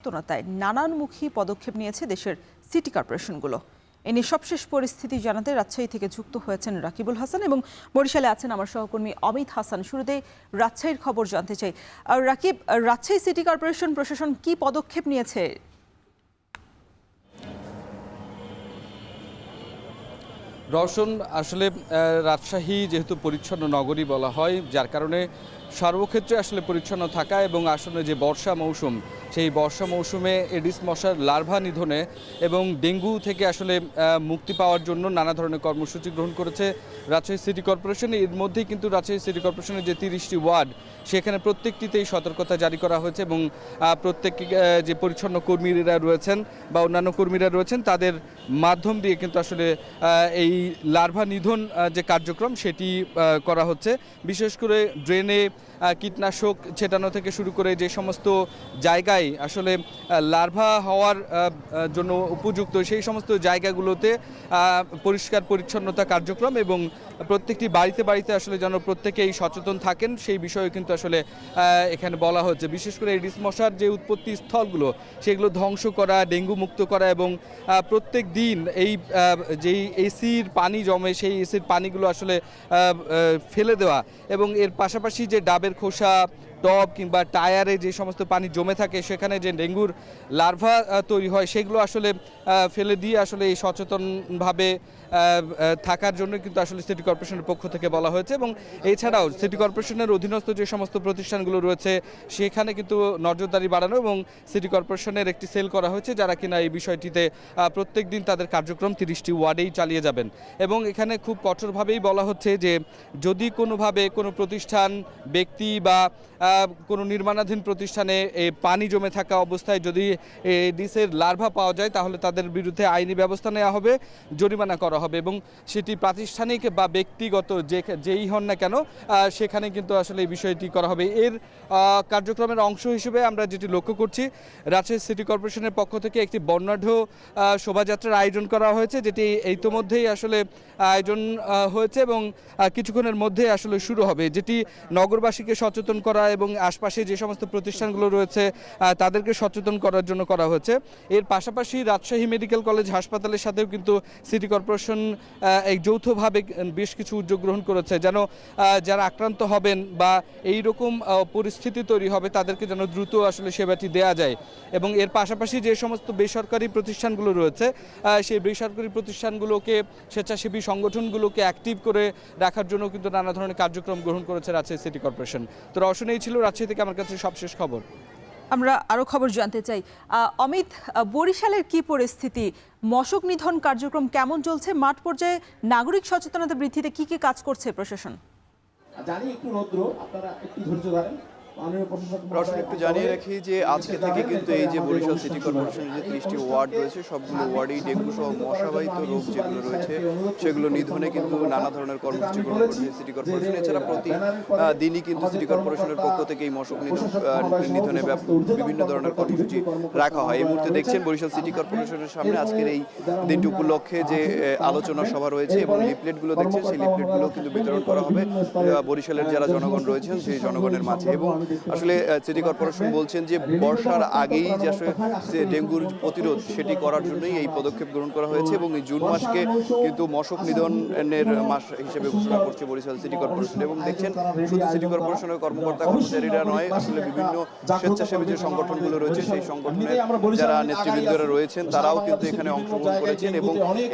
সচেতনতায় নানানমুখী পদক্ষেপ নিয়েছে দেশের সিটি কর্পোরেশনগুলো। এ নিয়ে সবশেষ পরিস্থিতি জানাতে রাজশাহী থেকে যুক্ত হয়েছেন রাকিবুল হাসান এবং বরিশালে আছেন আমার সহকর্মী অমিত হাসান। শুরুতে রাজশাহীর খবর জানতে চাই। রাকিব, রাজশাহী সিটি কর্পোরেশন প্রশাসন কি পদক্ষেপ নিয়েছে? রওশন, আসলে রাজশাহী যেহেতু পরিচ্ছন্ন নগরী বলা হয়, যার কারণে সর্বক্ষেত্রে আসলে পরিচ্ছন্ন থাকা এবং আসলে যে বর্ষা মৌসুম, সেই বর্ষা মৌসুমে এডিস মশার লার্ভা নিধনে এবং ডেঙ্গু থেকে আসলে মুক্তি পাওয়ার জন্য নানা ধরনের কর্মসূচি গ্রহণ করেছে রাজশাহী সিটি কর্পোরেশন। এর মধ্যেই কিন্তু রাজশাহী সিটি কর্পোরেশনের যে 30টি ওয়ার্ড, সেখানে প্রত্যেকটিতেই সতর্কতা জারি করা হয়েছে এবং প্রত্যেক যে পরিচ্ছন্ন কর্মীরা রয়েছেন বা অন্যান্য কর্মীরা রয়েছেন তাদের মাধ্যম দিয়ে কিন্তু আসলে এই লার্ভা নিধন যে কার্যক্রম সেটি করা হচ্ছে। বিশেষ করে ড্রেনে কীটনাশক ছেটানো থেকে শুরু করে যে সমস্ত জায়গায় আসলে লার্ভা হওয়ার জন্য উপযুক্ত সেই সমস্ত জায়গাগুলোতে পরিষ্কার পরিচ্ছন্নতা কার্যক্রম এবং প্রত্যেকটি বাড়িতে বাড়িতে আসলে যেন প্রত্যেকেই সচেতন থাকেন সেই বিষয়ে কিন্তু আসলে এখানে বলা হচ্ছে। বিশেষ করে এডিস মশার যে উৎপত্তি স্থলগুলো সেগুলো ধ্বংস করা, ডেঙ্গু মুক্ত করা এবং প্রত্যেক দিন এই যেই এসির পানি জমে সেই এসির পানিগুলো আসলে ফেলে দেওয়া এবং এর পাশাপাশি যে ডাবের খোসা, টব কিংবা টায়ারে যে সমস্ত পানি জমে থাকে সেখানে যে ডেঙ্গুর লার্ভা তৈরি হয় সেগুলো আসলে ফেলে দিয়ে আসলে এই সচেতনভাবে থাকার জন্য কিন্তু আসলে সিটি কর্পোরেশনের পক্ষ থেকে বলা হয়েছে। এবং এছাড়াও সিটি কর্পোরেশনের অধীনস্থ যে সমস্ত প্রতিষ্ঠানগুলো রয়েছে সেখানে কিন্তু নজরদারি বাড়ানো এবং সিটি কর্পোরেশনের একটি সেল করা হয়েছে যারা কিনা এই বিষয়টিতে প্রত্যেক দিন তাদের কার্যক্রম 30টি ওয়ার্ডেই চালিয়ে যাবেন। এবং এখানে খুব কঠোরভাবেই বলা হচ্ছে যে যদি কোনোভাবে কোনো প্রতিষ্ঠান, ব্যক্তি বা কোনো নির্মাণাধীন প্রতিষ্ঠানে পানি জমে থাকা অবস্থায় যদি এডিসের লার্ভা পাওয়া যায় তাহলে তাদের বিরুদ্ধে আইনি ব্যবস্থা নেওয়া হবে, জরিমানা করা হবে এবং সেটি প্রাতিষ্ঠানিক বা ব্যক্তিগত যেই হন না কেন সেখানে কিন্তু আসলে এই বিষয়টি করা হবে। এর কার্যক্রমের অংশ হিসেবে আমরা যেটি লক্ষ্য করছি, রাজশাহী সিটি কর্পোরেশনের পক্ষ থেকে একটি বর্ণাঢ্য শোভাযাত্রার আয়োজন করা হয়েছে, যেটি ইতোমধ্যেই আসলে আয়োজন হয়েছে এবং কিছুক্ষণের মধ্যে আসলে শুরু হবে, যেটি নগরবাসীকে সচেতন করা এবং আশপাশে যে সমস্ত প্রতিষ্ঠানগুলো রয়েছে তাদেরকে সচেতন করার জন্য করা হয়েছে। এর পাশাপাশি রাজশাহী মেডিকেল কলেজ হাসপাতালের সাথেও কিন্তু সিটি কর্পোরেশন এক যৌথভাবে বেশ কিছু উদ্যোগ গ্রহণ করেছে যেন যারা আক্রান্ত হবেন বা এই রকম পরিস্থিতি তৈরি হবে তাদেরকে যেন দ্রুত আসলে সেবাটি দেয়া যায়। এবং এর পাশাপাশি যে সমস্ত বেসরকারি প্রতিষ্ঠানগুলো রয়েছে সেই বেসরকারি প্রতিষ্ঠানগুলোকে, স্বেচ্ছাসেবী সংগঠনগুলোকে অ্যাক্টিভ করে রাখার জন্য কিন্তু নানা ধরনের কার্যক্রম গ্রহণ করেছে রাজশাহী সিটি কর্পোরেশন। তো রওশন, এই ছিল রাজশাহী থেকে আমার কাছে সবশেষ খবর। আমরা আরো খবর জানতে চাই। অমিত, বরিশালের কি পরিস্থিতি? মশক নিধন কার্যক্রম কেমন চলছে? মাঠ পর্যায়ে নাগরিক সচেতনতা বৃদ্ধিতে কি কি কাজ করছে প্রশাসন? জানি একটু রৌদ্র, আপনারা একটু ধৈর্য ধরেন। রওশন, একটু জানিয়ে রাখি যে আজকে থেকে কিন্তু এই যে বরিশাল সিটি কর্পোরেশনের যে 30টি ওয়ার্ড রয়েছে সবগুলো ওয়ার্ডেই ডেঙ্গু সহ মশাবাহিত রোগ যেগুলো রয়েছে সেগুলো নিধনে কিন্তু নানা ধরনের কর্মসূচি গ্রহণ করছে সিটি কর্পোরেশন। এছাড়া প্রতিদিনই কিন্তু সিটি কর্পোরেশনের পক্ষ থেকে এই মশক নিধনে বিভিন্ন ধরনের কর্মসূচি রাখা হয়। এই মুহূর্তে দেখছেন বরিশাল সিটি কর্পোরেশনের সামনে আজকের এই দিনটি উপলক্ষে যে আলোচনা সভা রয়েছে এবং লিফলেটগুলো দেখছেন সেই লিফলেটগুলো কিন্তু বিতরণ করা হবে বরিশালের যারা জনগণ রয়েছেন সেই জনগণের মাঝে। এবং আসলে সিটি কর্পোরেশন বলছেন যে বর্ষার আগেই যে আসলে যে ডেঙ্গুর প্রতিরোধ সেটি করার জন্যই এই পদক্ষেপ গ্রহণ করা হয়েছে এবং এই জুন মাসকে কিন্তু মশক নিধনের মাস হিসেবে ঘোষণা করছে বরিশাল সিটি কর্পোরেশন। এবং দেখছেন শুধু সিটি কর্পোরেশনের কর্মকর্তা কর্মচারীরা নয়, আসলে বিভিন্ন স্বেচ্ছাসেবী যে সংগঠনগুলো রয়েছে সেই সংগঠনের যারা নেতৃবৃন্দরা রয়েছেন তারাও কিন্তু এখানে অংশগ্রহণ করেছেন। এবং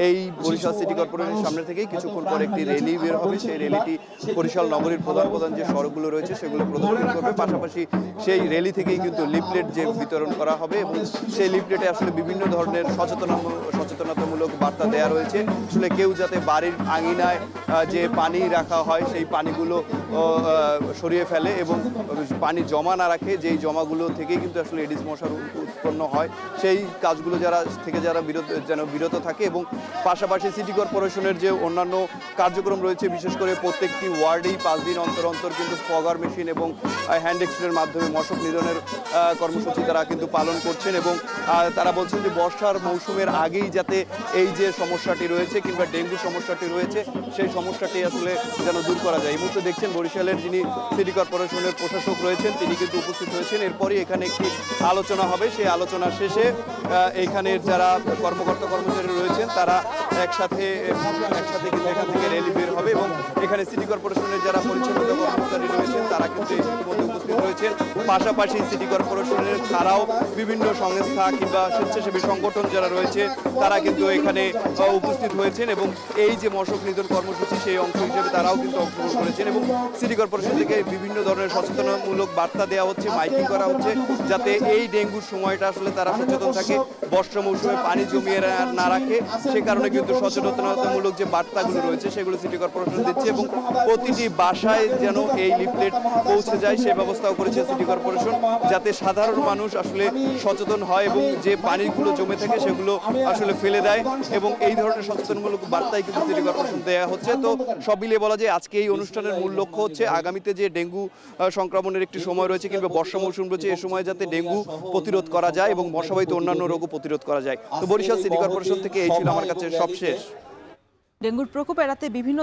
এই বরিশাল সিটি কর্পোরেশনের সামনে থেকেই কিছুক্ষণ পর একটি র্যালি বের হবে, সেই র্যালিটি বরিশাল নগরীর প্রধান প্রধান যে সড়কগুলো রয়েছে সেগুলো প্রদক্ষিণ করবে। পাশাপাশি সেই র্যালি থেকেই কিন্তু লিফলেট যে বিতরণ করা হবে এবং সেই লিফলেটে আসলে বিভিন্ন ধরনের সচেতনতামূলক বার্তা দেওয়া রয়েছে। আসলে কেউ যাতে বাড়ির আঙিনায় যে পানি রাখা হয় সেই পানিগুলো সরিয়ে ফেলে এবং পানি জমা না রাখে, যেই জমাগুলো থেকেই কিন্তু আসলে এডিস মশার উৎপন্ন হয় সেই কাজগুলো যারা বিরত থাকে। এবং পাশাপাশি সিটি কর্পোরেশনের যে অন্যান্য কার্যক্রম রয়েছে, বিশেষ করে প্রত্যেকটি ওয়ার্ডেই 5 দিন অন্তর অন্তর কিন্তু ফগার মেশিন এবং হ্যান্ড হ্যান্ড এক্সপ্রের মাধ্যমে মশক নিধনের কর্মসূচি তারা কিন্তু পালন করছেন এবং তারা বলছেন যে বর্ষার মৌসুমের আগেই যাতে এই যে সমস্যাটি রয়েছে কিংবা ডেঙ্গু সমস্যাটি রয়েছে সেই সমস্যাটি আসলে যেন দূর করা যায়। এই মুহূর্তে দেখছেন বরিশালের যিনি সিটি কর্পোরেশনের প্রশাসক রয়েছেন তিনি কিন্তু উপস্থিত হয়েছেন। এরপরই এখানে একটি আলোচনা হবে, সেই আলোচনা শেষে এইখানের যারা কর্মকর্তা কর্মচারী রয়েছেন তারা একসাথে কিন্তু এখান থেকে র্যালি বের হবে এবং এখানে সিটি কর্পোরেশনের যারা পরিচ্ছন্নতা কর্মচারী রয়েছেন তারা কিন্তু ইতিমধ্যে উপস্থিত রয়েছেন। পাশাপাশি সিটি কর্পোরেশনের ছাড়াও বিভিন্ন সংস্থা কিংবা স্বেচ্ছাসেবী সংগঠন যারা রয়েছে তারা কিন্তু এখানে উপস্থিত হয়েছেন এবং এই যে মশক নিধন কর্মসূচি সেই অংশ হিসেবে তারাও কিন্তু অংশগ্রহণ করেছেন এবং সিটি কর্পোরেশন থেকে বিভিন্ন ধরনের সচেতনমূলক বার্তা দেওয়া হচ্ছে, মাইকিং করা হচ্ছে যাতে এই ডেঙ্গুর সময়টা আসলে তারা সচেতন থাকে, বর্ষা মৌসুমে পানি জমিয়ে না রাখে। সে কারণে কিন্তু সচেতনতামূলক যে বার্তাগুলো রয়েছে সেগুলো সিটি কর্পোরেশন দিচ্ছে এবং প্রতিটি বাসায় যেন এই লিফলেট পৌঁছে যায় সে ব্যবস্থাও করেছে সিটি কর্পোরেশন, যাতে সাধারণ মানুষ আসলে সচেতন হয় এবং যে পানিগুলো জমে থাকে সেগুলো আসলে ফেলে দেয় এবং এই ধরনের সচেতনমূলক বার্তাই কিন্তু সিটি কর্পোরেশন দেওয়া হচ্ছে। তো সব মিলিয়ে বলা যায় আজকে এই অনুষ্ঠানের মূল লক্ষ্য হচ্ছে আগামীতে যে ডেঙ্গু সংক্রমণের একটি সময় রয়েছে কিংবা বর্ষা মৌসুম রয়েছে এ সময় যাতে ডেঙ্গু প্রতিরোধ করা যায় এবং মশাবাহিত অন্যান্য রোগও প্রতিরোধ করা যায়। তো বরিশাল সিটি কর্পোরেশন থেকে এই ছিল আমার কাছে সবশেষ। ডেঙ্গুর প্রকোপ এড়াতে বিভিন্ন